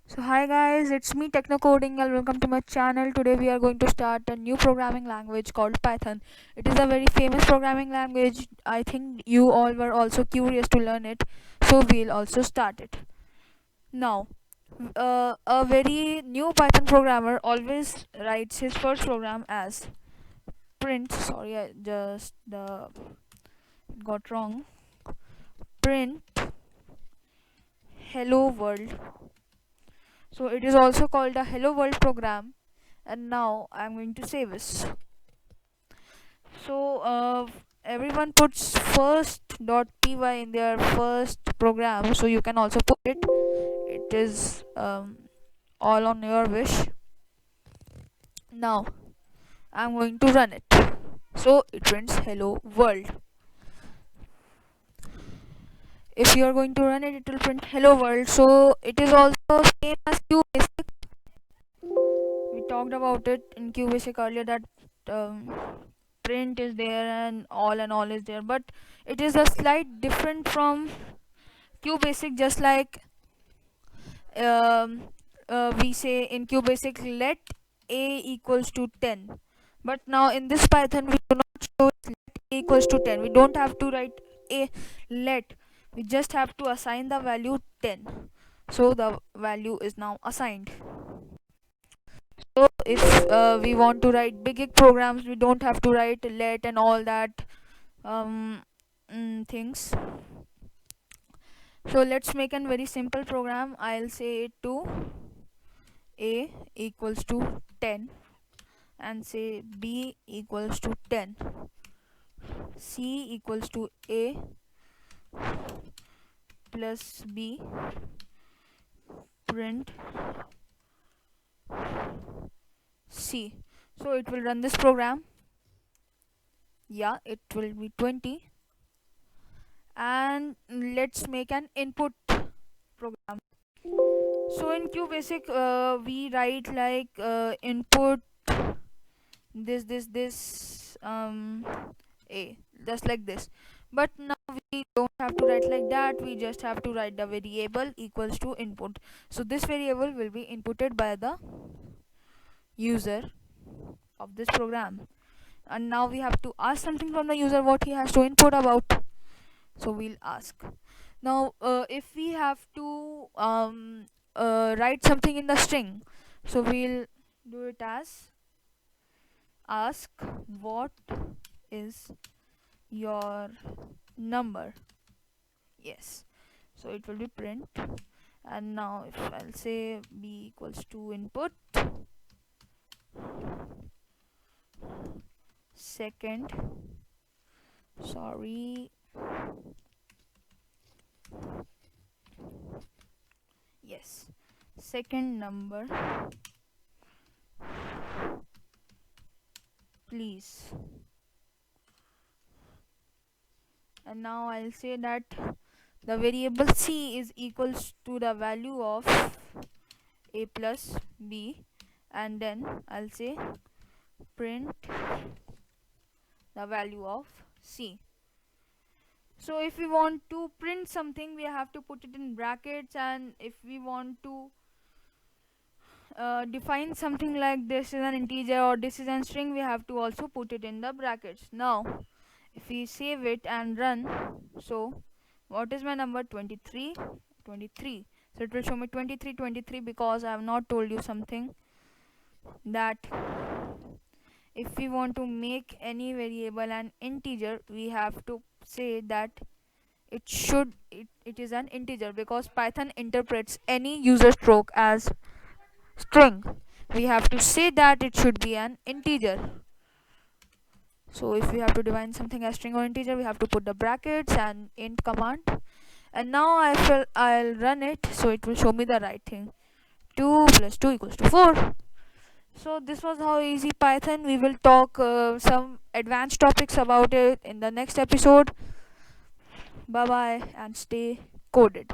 So hi guys, it's me Techno Coding and welcome to my channel. Today we are going to start a new programming language called Python. It is a very famous programming language. I think you all were also curious to learn it, so we'll also start it. Now, a very new Python programmer always writes his first program as print. Sorry, I just got wrong. Print hello world. So it is also called a hello world program, and now I'm going to save this. So everyone puts first.py in their first program, so you can also put it. It is all on your wish. Now I'm going to run it. So it prints hello world. If you are going to run it, it will print hello world. So it is also same as QBasic. We talked about it in QBasic earlier that um, print is there and all is there, but it is a slight different from QBasic. Just like um, we say in QBasic, let a equals to 10, but now in this Python we do not show let a equals to 10. We don't have to write a let, we just have to assign the value 10, so the value is now assigned. So if we want to write big programs, we don't have to write let and all that things. So let's make a very simple program. I'll say to a equals to 10 and say b equals to 10, c equals to a plus b, print c. So it will run this program. Yeah, it will be 20. And let's make an input program. So in QBasic we write like input this a, just like this. But now we don't have to write like that, we just have to write the variable equals to input. So this variable will be inputted by the user of this program, and now we have to ask something from the user what he has to input about. So we'll ask. Now if we have to write something in the string, so we'll do it as ask what is your number. Yes, so it will be print. And now if I'll say b equals to input second, sorry, yes, second number please. And now I'll say that the variable c is equals to the value of a plus b, and then I'll say print the value of c. So if we want to print something, we have to put it in brackets, and if we want to define something like this is an integer or this is a string, we have to also put it in the brackets. Now if we save it and run, so what is my number? 23. So it will show me 23 because I have not told you something, that if we want to make any variable an integer, we have to say that it is an integer, because Python interprets any user stroke as string. We have to say that it should be an integer. So if we have to define something as string or integer, we have to put the brackets and int command. And now I'll run it, so it will show me the right thing. 2 plus 2 equals to 4. So this was how easy Python. We will talk some advanced topics about it in the next episode. Bye bye and stay coded.